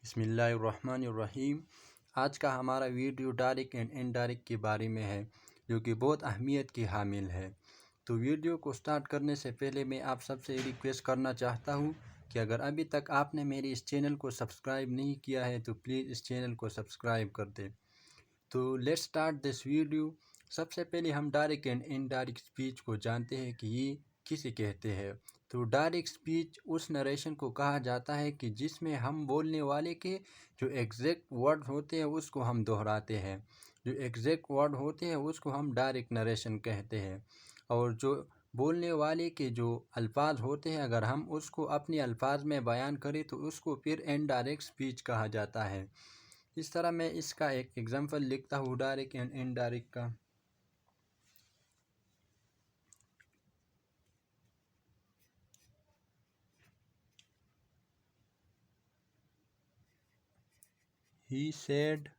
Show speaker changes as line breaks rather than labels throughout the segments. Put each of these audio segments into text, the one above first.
बिस्मिल्लाहिर्रहमानिर्रहीम। आज का हमारा वीडियो डायरेक्ट एंड इनडायरेक्ट के बारे में है, जो कि बहुत अहमियत की हामिल है। तो वीडियो को स्टार्ट करने से पहले मैं आप सबसे रिक्वेस्ट करना चाहता हूँ कि अगर अभी तक आपने मेरे इस चैनल को सब्सक्राइब नहीं किया है तो प्लीज़ इस चैनल को सब्सक्राइब कर दें। तो लेट्स स्टार्ट दिस वीडियो। सबसे पहले हम डायरेक्ट एंड इनडायरेक्ट स्पीच को जानते हैं कि ये किसे कहते हैं। तो डायरेक्ट स्पीच उस नरेशन को कहा जाता है कि जिसमें हम बोलने वाले के जो एग्जैक्ट वर्ड होते हैं उसको हम दोहराते हैं। जो एग्जैक्ट वर्ड होते हैं उसको हम डायरेक्ट नरेशन कहते हैं, और जो बोलने वाले के जो अल्फाज होते हैं अगर हम उसको अपने अल्फाज में बयान करें तो उसको फिर इनडायरेक्ट स्पीच कहा जाता है। इस तरह मैं इसका एक एग्जांपल लिखता हूँ डायरेक्ट एंड इनडायरेक्ट का। He said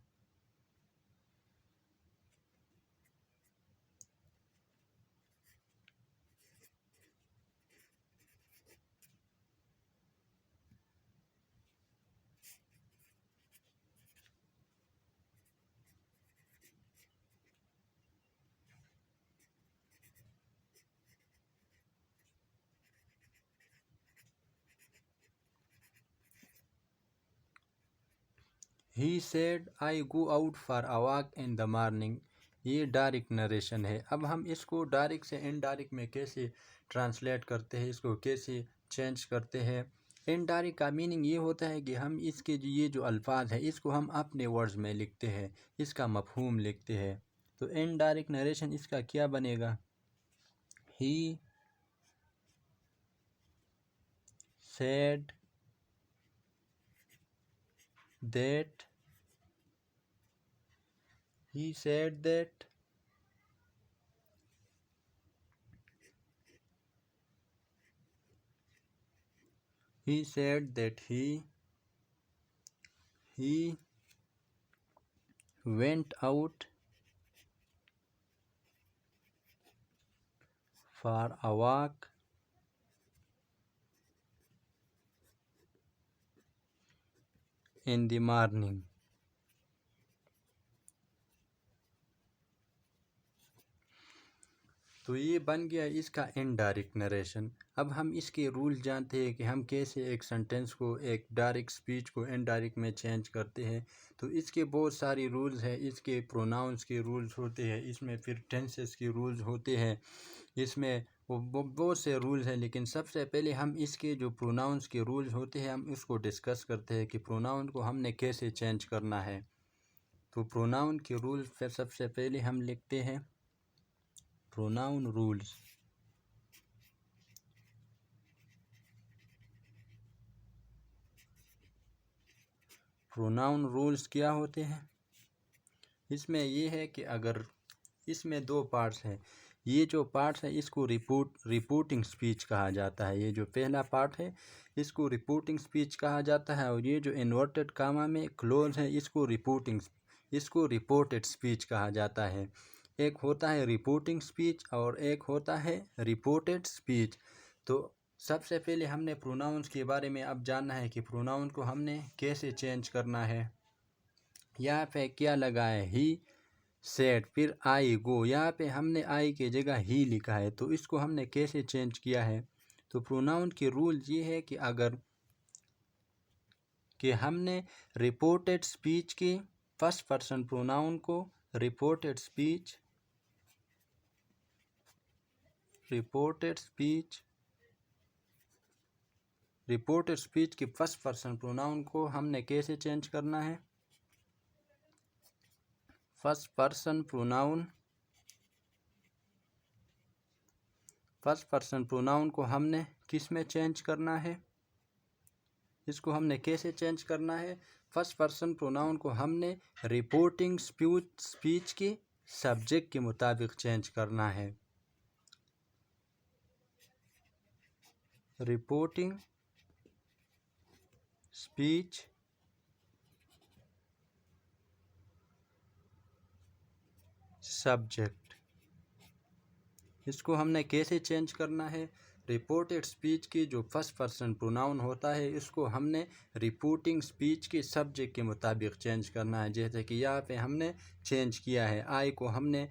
He said I go out for a walk in the morning। ये डायरेक्ट नरेशन है। अब हम इसको डायरेक्ट से इनडायरेक्ट में कैसे ट्रांसलेट करते हैं, इसको कैसे चेंज करते हैं। इनडायरेक्ट का मीनिंग ये होता है कि हम इसके ये जो अल्फाज है इसको हम अपने वर्ड्स में लिखते हैं, इसका मफहूम लिखते हैं। तो इनडायरेक्ट नरेशन इसका क्या बनेगा? He said that he said that he said that he went out for a walk in the morning। तो ये बन गया इसका इनडायरेक्ट नरेशन। अब हम इसके रूल जानते हैं कि हम कैसे एक सेंटेंस को, एक डायरेक्ट स्पीच को इनडायरेक्ट में चेंज करते हैं। तो इसके बहुत सारे रूल्स हैं। इसके प्रोनाउंस के रूल्स होते हैं, इसमें फिर टेंसेस के रूल्स होते हैं, इसमें वो बहुत से रूल्स हैं। लेकिन सबसे पहले हम इसके जो प्रोनाउंस के रूल्स होते हैं हम उसको डिस्कस करते हैं कि प्रोनाउन को हमने कैसे चेंज करना है। तो प्रोनाउन के रूल्स फिर सबसे पहले हम लिखते हैं प्रोनाउन रूल्स। प्रोनाउन रूल्स क्या होते हैं? इसमें ये है कि अगर इसमें दो पार्ट्स हैं, ये जो पार्ट्स है इसको रिपोर्टिंग स्पीच कहा जाता है। ये जो पहला पार्ट है इसको रिपोर्टिंग स्पीच कहा जाता है, और ये जो इन्वर्टेड कामा में क्लोज है इसको रिपोर्टेड स्पीच कहा जाता है। एक होता है रिपोर्टिंग स्पीच और एक होता है रिपोर्टेड स्पीच। तो सबसे पहले हमने प्रोनाउंस के बारे में अब जानना है कि प्रोनाउन को हमने कैसे चेंज करना है। यहाँ पे क्या लगा है? ही सेड, फिर आई गो। यहाँ पे हमने आई के जगह ही लिखा है, तो इसको हमने कैसे चेंज किया है? तो प्रोनाउन के रूल ये है कि अगर हमने रिपोर्टेड स्पीच की फर्स्ट पर्सन प्रोनाउन को रिपोर्टेड स्पीच की फर्स्ट पर्सन प्रोनाउन को हमने कैसे चेंज करना है? फर्स्ट पर्सन प्रोनाउन को हमने किस में चेंज करना है? इसको हमने कैसे चेंज करना है? फर्स्ट पर्सन प्रोनाउन को हमने रिपोर्टिंग स्पीच के सब्जेक्ट के मुताबिक चेंज करना है। रिपोर्टिंग स्पीच सब्जेक्ट, इसको हमने कैसे चेंज करना है? रिपोर्टेड स्पीच की जो फर्स्ट पर्सन प्रोनाउन होता है इसको हमने रिपोर्टिंग स्पीच के सब्जेक्ट के मुताबिक चेंज करना है। जैसे कि यहाँ पे हमने चेंज किया है, आई को हमने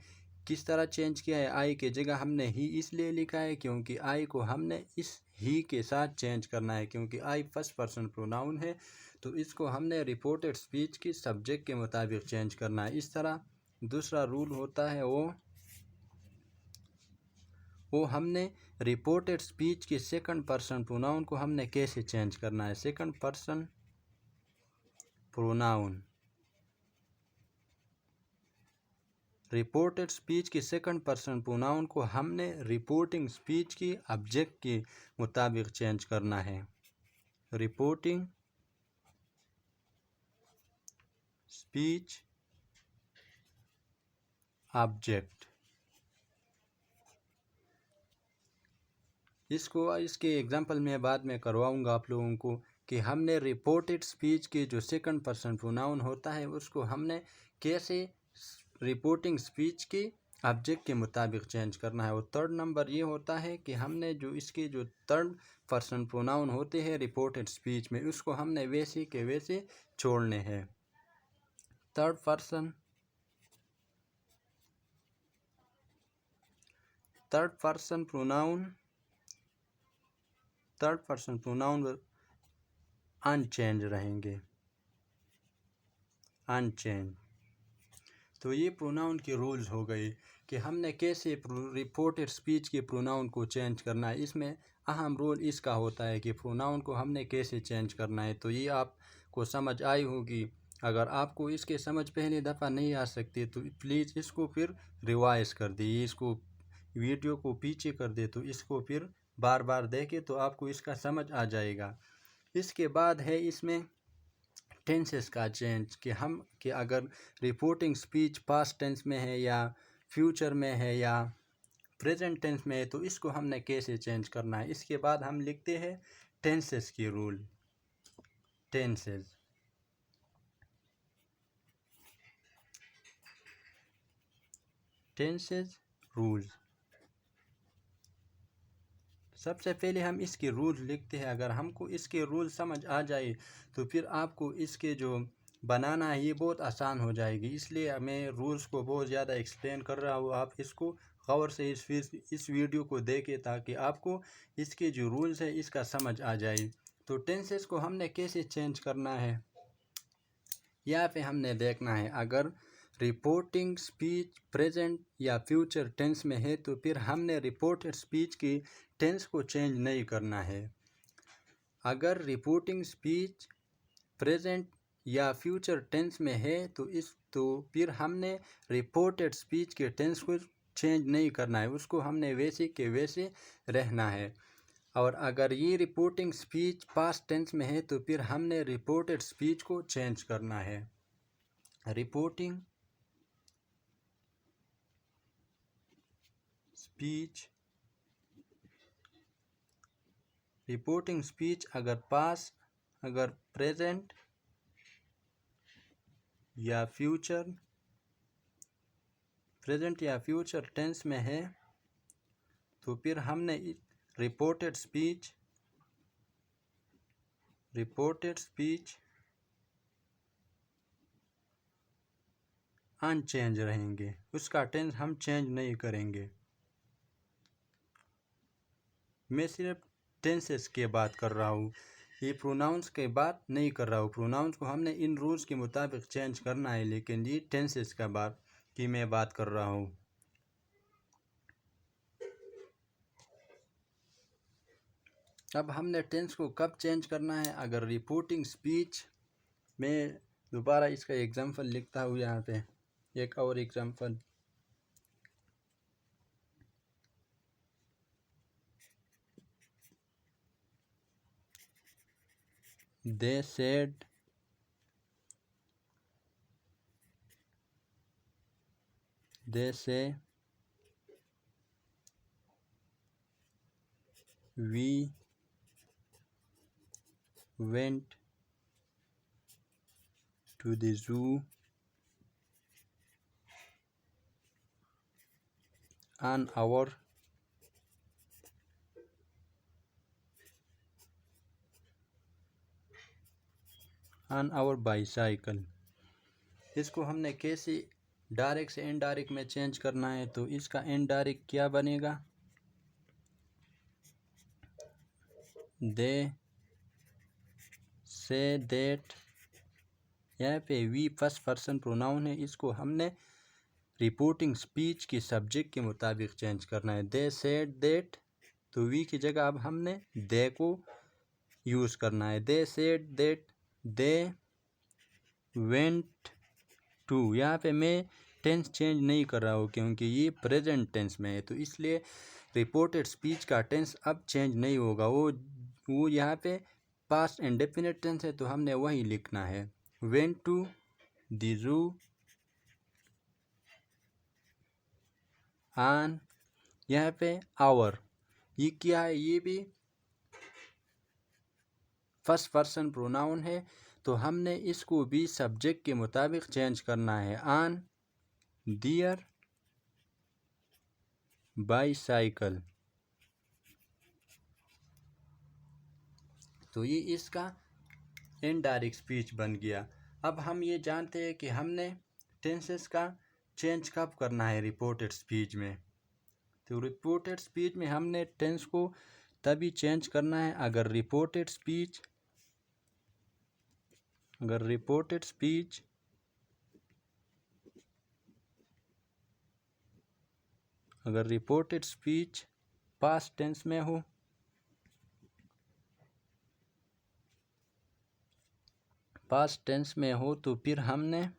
किस तरह चेंज किया है, आई के जगह हमने ही इसलिए लिखा है क्योंकि आई को हमने इस ही के साथ चेंज करना है, क्योंकि आई फर्स्ट पर्सन प्रोनाउन है। तो इसको हमने रिपोर्टेड स्पीच की सब्जेक्ट के मुताबिक चेंज करना है। इस तरह दूसरा रूल होता है वो हमने रिपोर्टेड स्पीच की सेकंड पर्सन प्रोनाउन को हमने कैसे चेंज करना है। Second person pronoun, reported speech की सेकंड पर्सन प्रोनाउन को हमने रिपोर्टिंग स्पीच की ऑब्जेक्ट के मुताबिक चेंज करना है। रिपोर्टिंग स्पीच ऑब्जेक्ट, इसके एग्जांपल मैं बाद में करवाऊंगा आप लोगों को कि हमने रिपोर्टेड स्पीच की जो सेकंड पर्सन प्रोनाउन होता है उसको हमने कैसे रिपोर्टिंग स्पीच की ऑब्जेक्ट के मुताबिक चेंज करना है। और थर्ड नंबर ये होता है कि हमने जो इसके जो थर्ड पर्सन प्रोनाउन होते हैं रिपोर्टेड स्पीच में उसको हमने वैसे के वैसे छोड़ने हैं। थर्ड पर्सन प्रोनाउन अनचेंज रहेंगे, अनचेंज। तो ये प्रोनाउन के रूल्स हो गए कि हमने कैसे रिपोर्टेड स्पीच के प्रोनाउन को चेंज करना है। इसमें अहम रोल इसका होता है कि प्रोनाउन को हमने कैसे चेंज करना है। तो ये आपको समझ आई होगी। अगर आपको इसके समझ पहली दफ़ा नहीं आ सकती तो प्लीज़ इसको फिर रिवाइज कर दीजिए, इसको वीडियो को पीछे कर दे तो इसको फिर बार बार देखें तो आपको इसका समझ आ जाएगा। इसके बाद है इसमें टेंसेस का चेंज कि अगर रिपोर्टिंग स्पीच पास्ट टेंस में है या फ्यूचर में है या प्रेजेंट टेंस में है तो इसको हमने कैसे चेंज करना है। इसके बाद हम लिखते हैं टेंसेस की रूल। टेंसेस रूल्स, सबसे पहले हम इसके रूल लिखते हैं। अगर हमको इसके रूल समझ आ जाए तो फिर आपको इसके जो बनाना है ये बहुत आसान हो जाएगी। इसलिए मैं रूल्स को बहुत ज़्यादा एक्सप्लेन कर रहा हूँ। आप इसको गौर से इस वीडियो को देखें ताकि आपको इसके जो रूल्स है इसका समझ आ जाए। तो टेंसेस को हमने कैसे चेंज करना है यहाँ पे हमने देखना है। अगर रिपोर्टिंग स्पीच प्रेजेंट या फ्यूचर टेंस में है तो फिर हमने रिपोर्टेड स्पीच की टेंस को चेंज नहीं करना है। अगर रिपोर्टिंग स्पीच प्रेजेंट या फ्यूचर टेंस में है तो फिर हमने रिपोर्टेड स्पीच के टेंस को चेंज नहीं करना है, उसको हमने वैसे के वैसे रहना है। और अगर ये रिपोर्टिंग स्पीच पास्ट टेंस में है तो फिर हमने रिपोर्टेड स्पीच को चेंज करना है। रिपोर्टिंग स्पीच अगर पास्ट, अगर प्रेजेंट या फ्यूचर टेंस में है तो फिर हमने रिपोर्टेड स्पीच अनचेंज रहेंगे, उसका टेंस हम चेंज नहीं करेंगे। मैं सिर्फ टेंसेस की बात कर रहा हूँ, ये प्रोनाउंस की बात नहीं कर रहा हूँ। प्रोनाउंस को हमने इन रूल्स के मुताबिक चेंज करना है, लेकिन ये टेंसेस की मैं बात कर रहा हूँ। अब हमने टेंस को कब चेंज करना है, अगर रिपोर्टिंग स्पीच में दोबारा इसका एग्जांपल लिखता हूँ यहाँ पे एक और example. They said they say we went to the zoo on our on our bicycle. इसको हमने कैसे डायरेक्ट से इनडायरेक्ट में चेंज करना है, तो इसका इनडायरेक्ट क्या बनेगा, दे से दैट। यहाँ पे वी फर्स्ट पर्सन प्रोनाउन है, इसको हमने रिपोर्टिंग स्पीच की सब्जेक्ट के मुताबिक चेंज करना है। दे सेड दैट, तो वी की जगह अब हमने दे को यूज़ करना है। They said that they went to. यहाँ पे मैं टेंस चेंज नहीं कर रहा हूँ क्योंकि ये प्रेजेंट टेंस में है, तो इसलिए रिपोर्टेड स्पीच का टेंस अब चेंज नहीं होगा। वो यहाँ पे पास्ट इंडेफिनिट टेंस है, तो हमने वही लिखना है। Went to the zoo on. यहाँ पे आवर ये क्या है, ये भी फर्स्ट पर्सन प्रोनाउन है, तो हमने इसको भी सब्जेक्ट के मुताबिक चेंज करना है। ऑन दियर बाईसाइकिल, तो ये इसका इनडायरेक्ट स्पीच बन गया। अब हम ये जानते हैं कि हमने टेंसेस का चेंज कब करना है रिपोर्टेड स्पीच में। तो रिपोर्टेड स्पीच में हमने टेंस को तभी चेंज करना है अगर रिपोर्टेड स्पीच पास्ट टेंस में हो, तो फिर हमने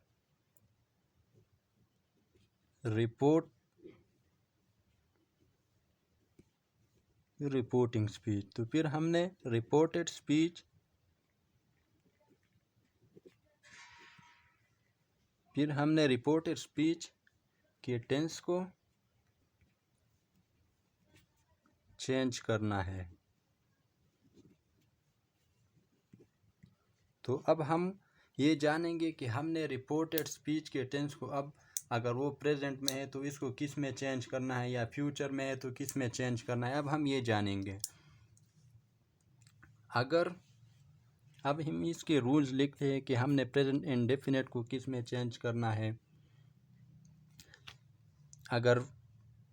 रिपोर्टिंग स्पीच, तो फिर हमने रिपोर्टेड स्पीच के टेंस को चेंज करना है। तो अब हम ये जानेंगे कि हमने रिपोर्टेड स्पीच के टेंस को अब अगर वो प्रेजेंट में है तो इसको किस में चेंज करना है, या फ्यूचर में है तो किस में चेंज करना है। अब हम ये जानेंगे। अब हम इसके रूल्स लिखते हैं कि हमने प्रेजेंट इंडेफिनिट को किस में चेंज करना है। अगर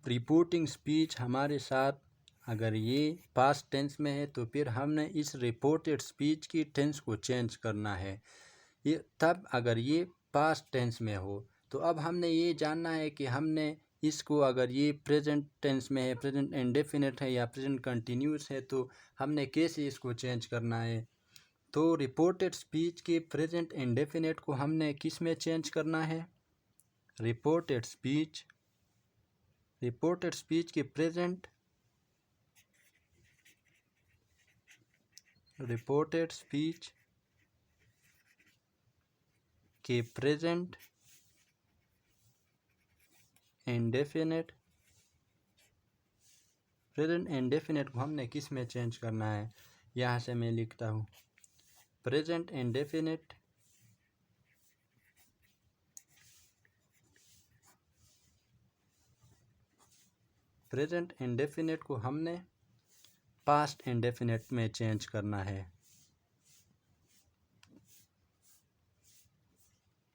रिपोर्टिंग स्पीच हमारे साथ अगर ये पास्ट टेंस में है, तो फिर हमने इस रिपोर्टेड स्पीच की टेंस को चेंज करना है। ये तब अगर ये पास्ट टेंस में हो, तो अब हमने ये जानना है कि हमने इसको अगर ये प्रेजेंट टेंस में है, प्रेजेंट इंडेफिनिट है या प्रेजेंट कंटिन्यूस है, तो हमने कैसे इसको चेंज करना है। तो रिपोर्टेड स्पीच के प्रेजेंट इंडेफिनिट को हमने किस में चेंज करना है, रिपोर्टेड स्पीच के प्रेजेंट इंडेफिनिट को हमने किस में चेंज करना है। यहाँ से मैं लिखता हूँ, प्रेजेंट इंडेफिनिट को हमने पास्ट इंडेफिनिट में चेंज करना है।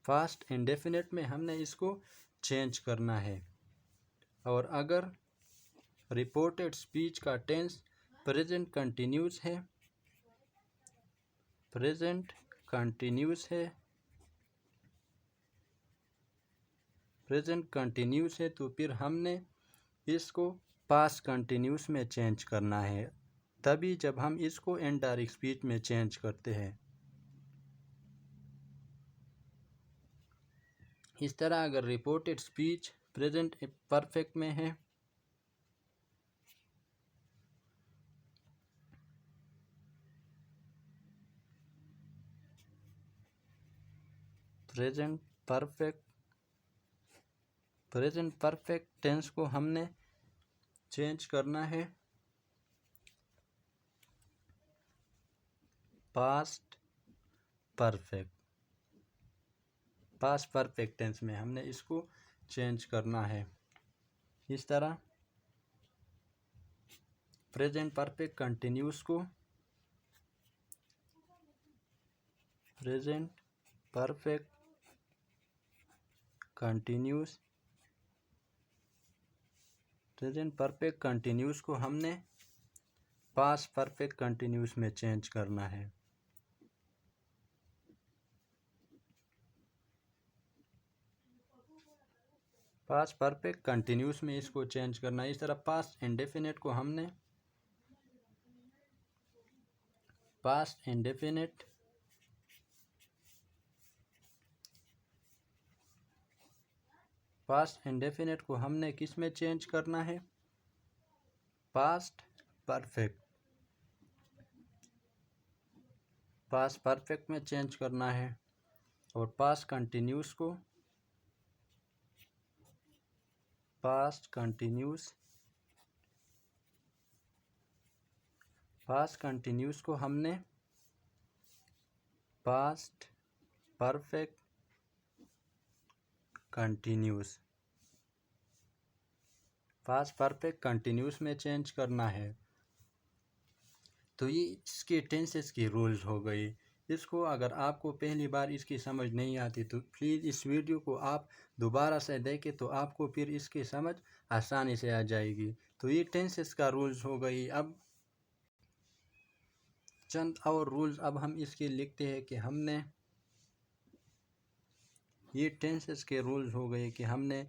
पास्ट इंडेफिनिट में हमने इसको चेंज करना है। और अगर रिपोर्टेड स्पीच का टेंस प्रेजेंट कंटिन्यूस है, तो फिर हमने इसको पास्ट कंटिन्यूस में चेंज करना है, तभी जब हम इसको इनडायरेक्ट स्पीच में चेंज करते हैं। इस तरह अगर रिपोर्टेड स्पीच प्रेजेंट परफेक्ट में है, प्रेजेंट परफेक्ट टेंस को हमने चेंज करना है पास्ट परफेक्ट टेंस में हमने इसको चेंज करना है। इस तरह प्रेजेंट परफेक्ट कंटिन्यूस को present perfect continuous. Present perfect continuous को हमने पास्ट परफेक्ट कंटिन्यूस में चेंज करना है। पास्ट परफेक्ट कंटिन्यूस में इसको चेंज करना है। इस तरह पास्ट इंडेफिनिट को हमने पास्ट इंडेफिनिट को हमने किस में चेंज करना है? पास्ट परफेक्ट में चेंज करना है। और पास्ट कंटिन्यूस को पास्ट कंटिन्यूस को हमने पास्ट परफेक्ट कंटिन्यूस में चेंज करना है। तो ये इसके टेंसेस की रूल्स हो गई। इसको अगर आपको पहली बार इसकी समझ नहीं आती तो प्लीज़ इस वीडियो को आप दोबारा से देखें, तो आपको फिर इसकी समझ आसानी से आ जाएगी। तो ये टेंसेस का रूल्स हो गई। अब चंद और रूल्स अब हम इसके लिखते हैं कि हमने ये टेंसेस के रूल्स हो गए कि हमने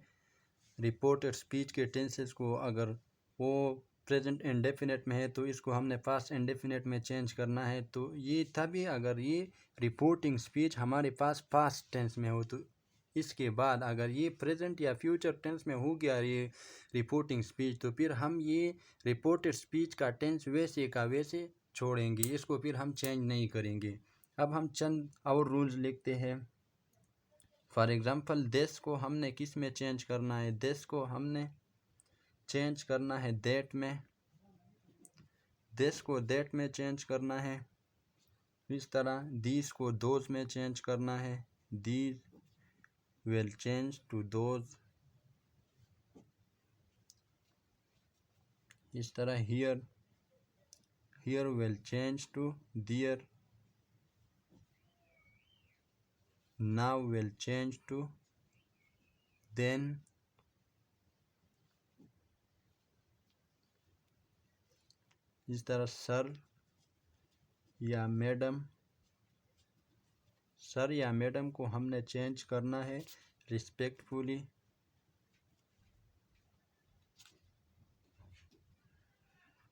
रिपोर्टेड स्पीच के टेंसेस को अगर वो प्रेजेंट इंडेफिनिट में है तो इसको हमने पास्ट इंडेफिनिट में चेंज करना है। तो ये तभी अगर ये रिपोर्टिंग स्पीच हमारे पास पास्ट टेंस में हो, तो इसके बाद अगर ये प्रेजेंट या फ्यूचर टेंस में हो गया ये रिपोर्टिंग स्पीच, तो फिर हम ये रिपोर्टेड स्पीच का टेंस वैसे का वैसे छोड़ेंगे, इसको फिर हम चेंज नहीं करेंगे। अब हम चंद और रूल्स लिखते हैं। फॉर एग्ज़ाम्पल दिस को हमने किस में चेंज करना है? दिस को हमने चेंज करना है दैट में। दिस को दैट में चेंज करना है। इस तरह दीज को दोज में चेंज करना है। These will change to those. इस तरह here will change to there. Now will change to then. इस तरह सर या मैडम को हमने चेंज करना है रिस्पेक्टफुली।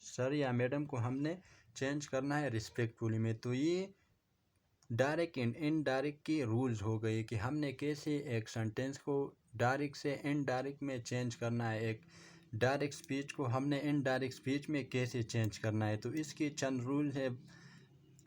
सर या मैडम को हमने चेंज करना है रिस्पेक्टफुली में। तो ये डायरेक्ट एंड इनडायरेक्ट के रूल्स हो गए कि हमने कैसे एक सेंटेंस को डायरेक्ट से इनडायरेक्ट में चेंज करना है, एक डायरेक्ट स्पीच को हमने इनडायरेक्ट स्पीच में कैसे चेंज करना है। तो इसके चंद रूल है।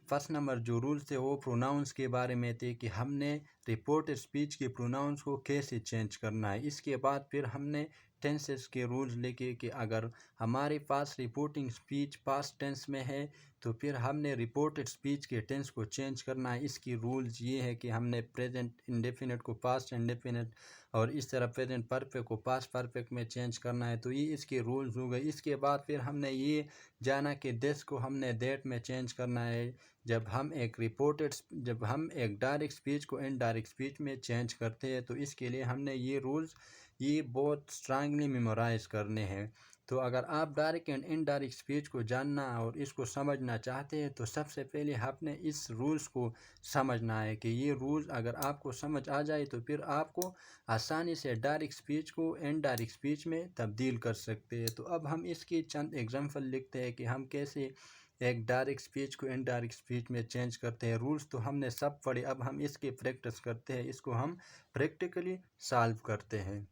फर्स्ट नंबर जो रूल्स थे वो प्रोनाउंस के बारे में थे कि हमने रिपोर्टेड स्पीच के प्रोनाउंस को कैसे चेंज करना है। इसके बाद फिर हमने टेंसेस के रूल्स लेके कि अगर हमारे पास रिपोर्टिंग स्पीच पास्ट टेंस में है तो फिर हमने रिपोर्टेड स्पीच के टेंस को चेंज करना है। इसकी रूल्स ये है कि हमने प्रेजेंट इंडेफिनिट को पास्ट इंडेफिनिट और इस तरह प्रेजेंट परफेक्ट को पास्ट परफेक्ट में चेंज करना है। तो ये इसके रूल्स हो गए। इसके बाद फिर हमने ये जाना कि दिस को हमने दैट में चेंज करना है। जब हम एक डायरेक्ट स्पीच को इनडायरेक्ट स्पीच में चेंज करते हैं तो इसके लिए हमने ये रूल्स ये बहुत स्ट्रांगली मेमोराइज करने हैं। तो अगर आप डायरेक्ट एंड इनडायरेक्ट स्पीच को जानना और इसको समझना चाहते हैं तो सबसे पहले आपने इस रूल्स को समझना है कि ये रूल्स अगर आपको समझ आ जाए तो फिर आपको आसानी से डायरेक्ट स्पीच को इनडायरेक्ट स्पीच में तब्दील कर सकते हैं। तो अब हम इसकी चंद एग्जांपल लिखते हैं कि हम कैसे एक डायरेक्ट स्पीच को इनडायरेक्ट स्पीच में चेंज करते हैं। रूल्स तो हमने सब पढ़े, अब हम इसकी प्रैक्टिस करते हैं, इसको हम प्रैक्टिकली सॉल्व करते हैं।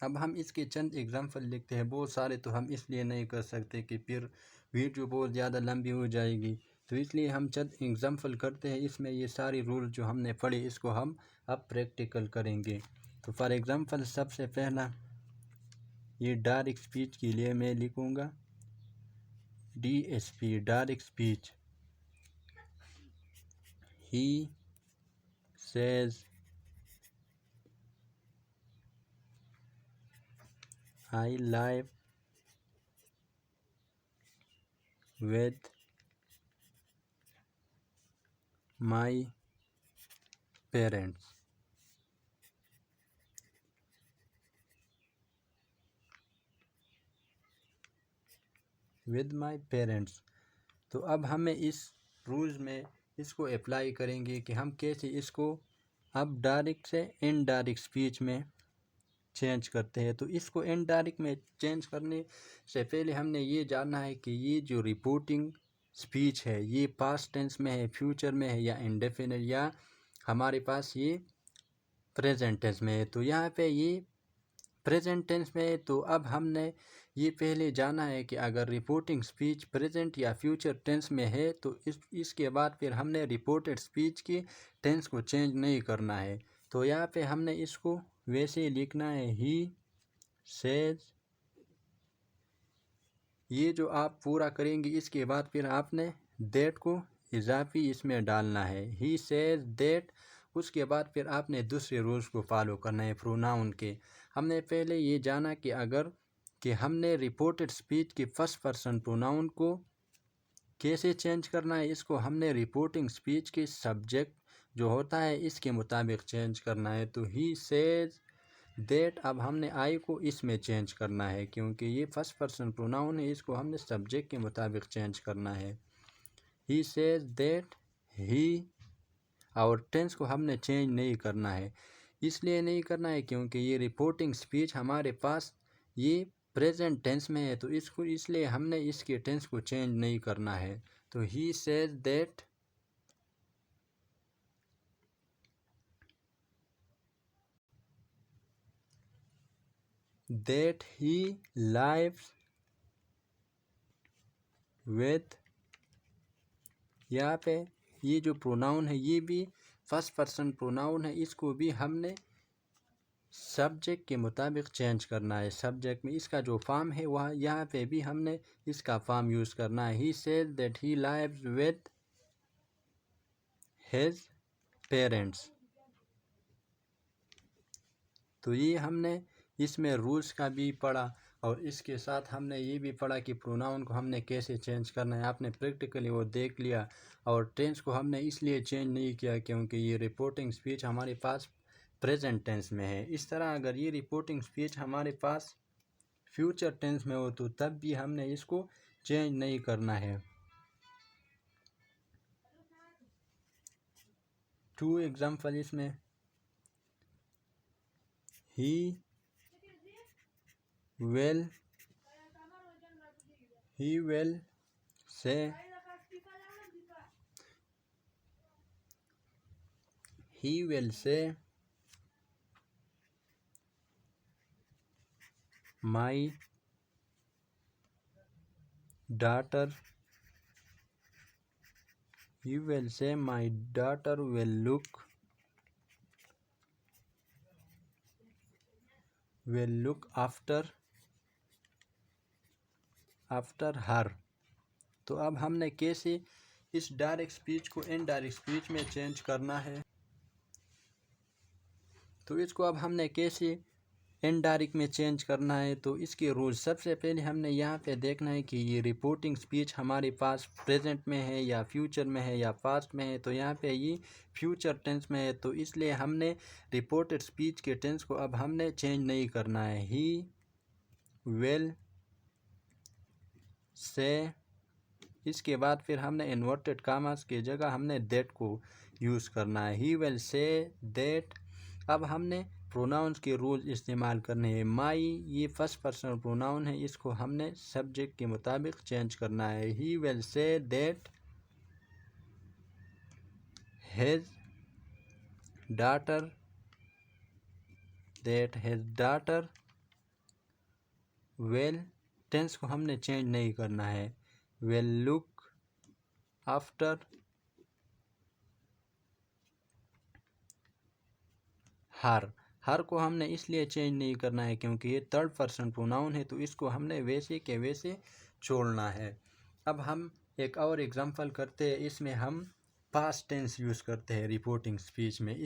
अब हम इसके चंद एग्जांपल लिखते हैं। बहुत सारे तो हम इसलिए नहीं कर सकते कि फिर वीडियो बहुत ज़्यादा लंबी हो जाएगी, तो इसलिए हम चंद एग्जांपल करते हैं। इसमें ये सारी रूल जो हमने पढ़े इसको हम अब प्रैक्टिकल करेंगे। तो फॉर एग्जांपल सबसे पहला ये डायरेक्ट स्पीच के लिए मैं लिखूँगा DSP direct speech. He says I live with my parents. With my parents. तो अब हमें इस रूल्स में इसको अप्लाई करेंगे कि हम कैसे इसको अब डायरेक्ट से इनडायरेक्ट स्पीच में चेंज करते हैं। तो इसको इनडायरेक्ट में चेंज करने से पहले हमने ये जानना है कि ये जो रिपोर्टिंग स्पीच है ये पास्ट टेंस में है, फ्यूचर में है, या इंडेफिनिट, या हमारे पास ये प्रेजेंट टेंस में है। तो यहाँ पे ये प्रेजेंट टेंस में है। तो अब हमने ये पहले जाना है कि अगर रिपोर्टिंग स्पीच प्रेजेंट या फ्यूचर टेंस में है तो इसके बाद फिर हमने रिपोर्टेड स्पीच की टेंस को चेंज नहीं करना है। तो यहाँ पे हमने इसको वैसे ही लिखना है, ही सेज। ये जो आप पूरा करेंगे इसके बाद फिर आपने दैट को इजाफी इसमें डालना है, ही सेज दैट। उसके बाद फिर आपने दूसरे रूल्स को फॉलो करना है प्रोनाउन के। हमने पहले ये जाना कि अगर कि हमने रिपोर्टेड स्पीच की फर्स्ट पर्सन प्रोनाउन को कैसे चेंज करना है। इसको हमने रिपोर्टिंग स्पीच के सब्जेक्ट जो होता है इसके मुताबिक चेंज करना है। तो ही सेज दैट, अब हमने आई को इसमें चेंज करना है क्योंकि ये फर्स्ट पर्सन प्रोनाउन है, इसको हमने सब्जेक्ट के मुताबिक चेंज करना है। ही सेज दैट ही, और टेंस को हमने चेंज नहीं करना है। इसलिए नहीं करना है क्योंकि ये रिपोर्टिंग स्पीच हमारे पास ये प्रेजेंट टेंस में है, तो इसको इसलिए हमने इसके टेंस को चेंज नहीं करना है। तो he says that he lives with. यहाँ पे ये जो प्रोनाउन है ये भी फर्स्ट पर्सन प्रोनाउन है, इसको भी हमने सब्जेक्ट के मुताबिक चेंज करना है। सब्जेक्ट में इसका जो फॉर्म है वह यहाँ पे भी हमने इसका फॉर्म यूज़ करना है। He says that he lives with his parents. तो ये हमने इसमें रूल्स का भी पढ़ा और इसके साथ हमने ये भी पढ़ा कि प्रोनाउन को हमने कैसे चेंज करना है। आपने प्रैक्टिकली वो देख लिया। और टेंस को हमने इसलिए चेंज नहीं किया क्योंकि ये रिपोर्टिंग स्पीच हमारे पास प्रेजेंट टेंस में है। इस तरह अगर ये रिपोर्टिंग स्पीच हमारे पास फ्यूचर टेंस में हो तो तब भी हमने इसको चेंज नहीं करना है। 2 एग्जाम्पल इसमें, ही विल से, he will say my daughter, he will say my daughter will look after her। तो अब हमने कैसे इस डायरेक्ट स्पीच को इनडायरेक्ट स्पीच में चेंज करना है। तो इसको अब हमने कैसे इनडायरेक्ट में चेंज करना है। तो इसके रूल्स, सबसे पहले हमने यहाँ पे देखना है कि ये रिपोर्टिंग स्पीच हमारे पास प्रेजेंट में है या फ्यूचर में है या पास्ट में है। तो यहाँ पे ये फ्यूचर टेंस में है, तो इसलिए हमने रिपोर्टेड स्पीच के टेंस को अब हमने चेंज नहीं करना है। ही विल से, इसके बाद फिर हमने इन्वर्टेड कामास की जगह हमने दैट को यूज़ करना है। He will say that. अब हमने प्रोनाउंस के रूल इस्तेमाल करने हैं। माई ये फर्स्ट पर्सनल प्रोनाउन है, इसको हमने सब्जेक्ट के मुताबिक चेंज करना है। He will say that his daughter will, tense को हमने चेंज नहीं करना है, विल लुक आफ्टर हर को हमने इसलिए चेंज नहीं करना है क्योंकि ये थर्ड पर्सन प्रोनाउन है, तो इसको हमने वैसे के वैसे छोड़ना है। अब हम एक और एग्जांपल करते हैं, इसमें हम पास्ट टेंस यूज़ करते हैं रिपोर्टिंग स्पीच में।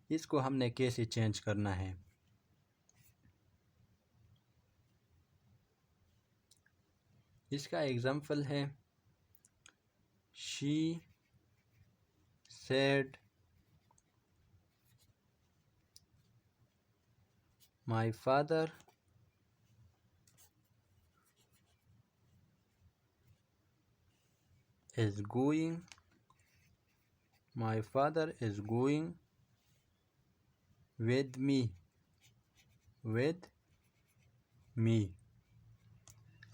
इसको हमने कैसे चेंज करना है। इसका एग्जांपल है, she said my father is going with me।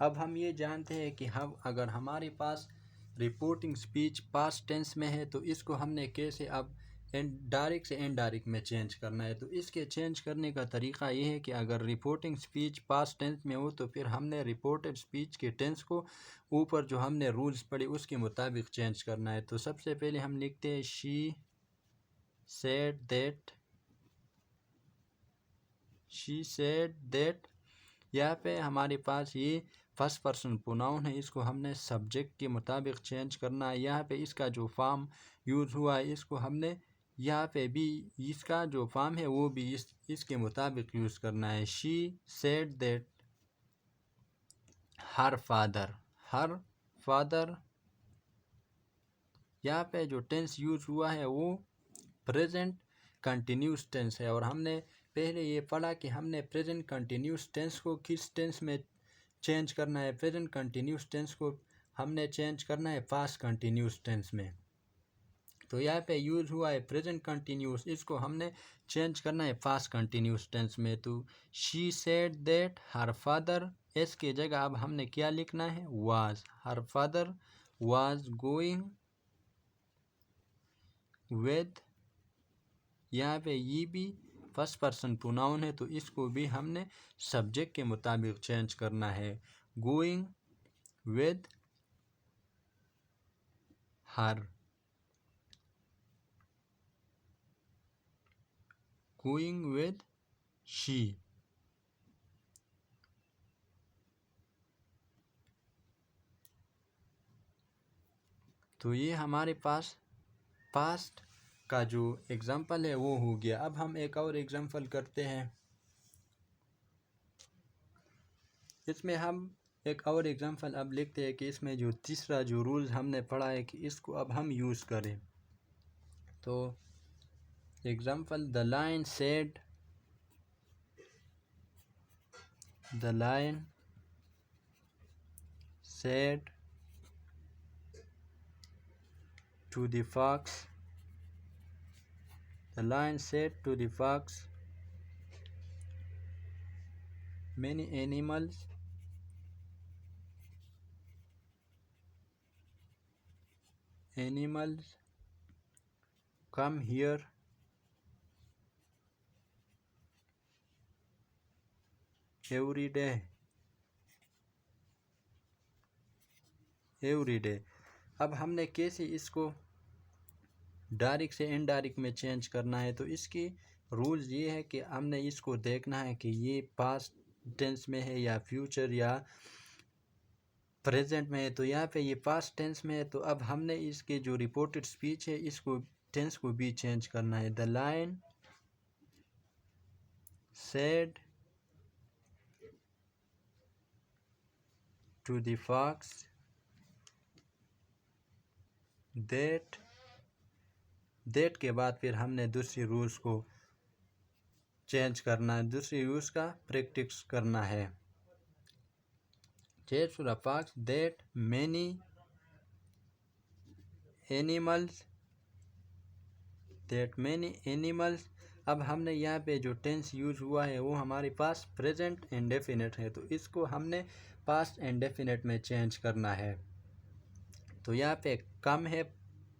अब हम ये जानते हैं कि हम अगर हमारे पास रिपोर्टिंग स्पीच पास्ट टेंस में है तो इसको हमने कैसे अब डायरेक्ट से इनडायरेक्ट में चेंज करना है। तो इसके चेंज करने का तरीका ये है कि अगर रिपोर्टिंग स्पीच पास्ट टेंस में हो तो फिर हमने रिपोर्टेड स्पीच के टेंस को ऊपर जो हमने रूल्स पढ़े उसके मुताबिक चेंज करना है। तो सबसे पहले हम लिखते हैं शी सेड दैट। यहाँ पे हमारे पास ये फर्स्ट पर्सन प्रोनाउन है, इसको हमने सब्जेक्ट के मुताबिक चेंज करना है। यहाँ पे इसका जो फॉर्म यूज़ हुआ है इसको हमने यहाँ पे भी इसका जो फॉर्म है वो भी इसके मुताबिक यूज़ करना है। She said that her father. यहाँ पे जो टेंस यूज़ हुआ है वो प्रेजेंट कंटिन्यूस टेंस है और हमने पहले ये पढ़ा कि हमने प्रेजेंट कंटिन्यूस टेंस को किस टेंस में चेंज करना है। प्रेजेंट कंटिन्यूस टेंस को हमने चेंज करना है पास्ट कंटिन्यूस टेंस में। तो यहाँ पे यूज़ हुआ है प्रेजेंट कंटिन्यूस, इसको हमने चेंज करना है पास्ट कंटिन्यूस टेंस में। तो she said that her father, S के जगह अब हमने क्या लिखना है was. Her father was going with, यहाँ पे ये भी फर्स्ट पर्सन प्रोनाउन है तो इसको भी हमने सब्जेक्ट के मुताबिक चेंज करना है। Going with her, going with she. तो ये हमारे पास पास्ट का जो एग्जाम्पल है वो हो गया। अब हम एक और एग्जाम्पल करते हैं। इसमें हम एक और एग्जाम्पल अब लिखते हैं कि इसमें जो तीसरा जो रूल्स हमने पढ़ा है कि इसको अब हम यूज़ करें। तो example the lion said to the fox, the lion said to the fox, many animals come here every day। अब हमने कैसे इसको डायरेक्ट से इनडायरेक्ट में चेंज करना है। तो इसकी रूल्स ये है कि हमने इसको देखना है कि ये पास्ट टेंस में है या फ्यूचर या प्रेजेंट में है। तो यहाँ पे ये पास्ट टेंस में है तो अब हमने इसके जो रिपोर्टेड स्पीच है इसको टेंस को भी चेंज करना है। The lion said to the fox that के बाद फिर हमने दूसरी रूल्स को चेंज करना है, दूसरी रूल्स का प्रैक्टिस करना है। Said to the fox that many animals. अब हमने यहाँ पे जो टेंस यूज हुआ है वो हमारे पास प्रेजेंट इंडेफिनिट है तो इसको हमने पास्ट इंडेफिनिट में चेंज करना है। तो यहाँ पे कम है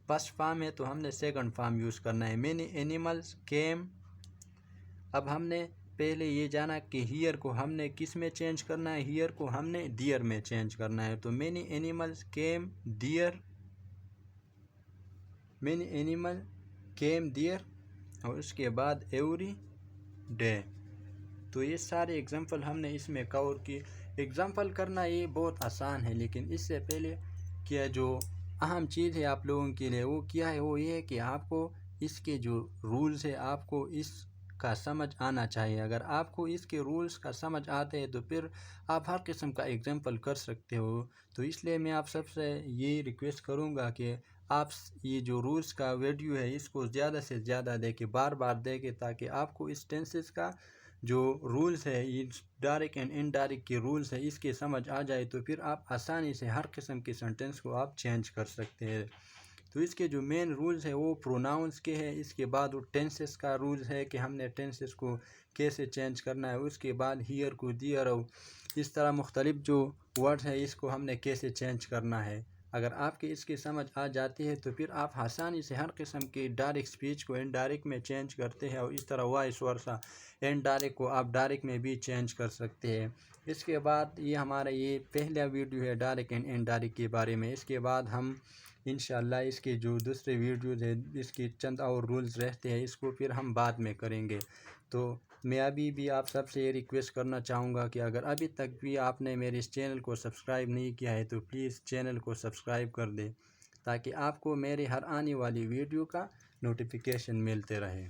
फर्स्ट फॉर्म है तो हमने सेकंड फॉर्म यूज़ करना है। मैनी एनिमल्स केम। अब हमने पहले ये जाना कि हियर को हमने किस में चेंज करना है, हियर को हमने डियर में चेंज करना है। तो मैनी एनिमल्स केम डियर, मैनी एनिमल केम डियर और उसके बाद एवरी डे। तो ये सारे एग्जांपल हमने इसमें कवर किए। एग्जांपल करना ये बहुत आसान है लेकिन इससे पहले क्या जो अहम चीज़ है आप लोगों के लिए वो क्या है, वो ये है कि आपको इसके जो रूल्स है आपको इसका समझ आना चाहिए। अगर आपको इसके रूल्स का समझ आते हैं तो फिर आप हर किस्म का एग्जांपल कर सकते हो। तो इसलिए मैं आप सबसे ये रिक्वेस्ट करूँगा कि आप ये जो रूल्स का वीडियो है इसको ज़्यादा से ज़्यादा देखें, बार बार देखें, ताकि आपको इस टेंसेस का जो रूल्स है, ये डायरेक्ट एंड इनडायरेक्ट के रूल्स है, इसके समझ आ जाए तो फिर आप आसानी से हर किस्म के सेंटेंस को आप चेंज कर सकते हैं। तो इसके जो मेन रूल्स है वो प्रोनाउंस के हैं, इसके बाद वो टेंसेस का रूल्स है कि हमने टेंसेस को कैसे चेंज करना है, उसके बाद हियर को दियर और इस तरह मुख्तलिफ जो वर्ड्स है इसको हमने कैसे चेंज करना है। अगर आपके इसकी समझ आ जाती है तो फिर आप आसानी से हर किस्म की डायरेक्ट स्पीच को इनडायरेक्ट में चेंज करते हैं, और इस तरह वाइस वर्सा इनडायरेक्ट को आप डायरेक्ट में भी चेंज कर सकते हैं। इसके बाद ये हमारा ये पहला वीडियो है डायरेक्ट एंड इनडायरेक्ट के बारे में। इसके बाद हम इंशाल्लाह इसके जो दूसरे वीडियोज़ है इसकी चंद और रूल्स रहते हैं इसको फिर हम बाद में करेंगे। तो मैं अभी भी आप सबसे ये रिक्वेस्ट करना चाहूँगा कि अगर अभी तक भी आपने मेरे इस चैनल को सब्सक्राइब नहीं किया है तो प्लीज़ चैनल को सब्सक्राइब कर दें, ताकि आपको मेरे हर आने वाली वीडियो का नोटिफिकेशन मिलते रहे।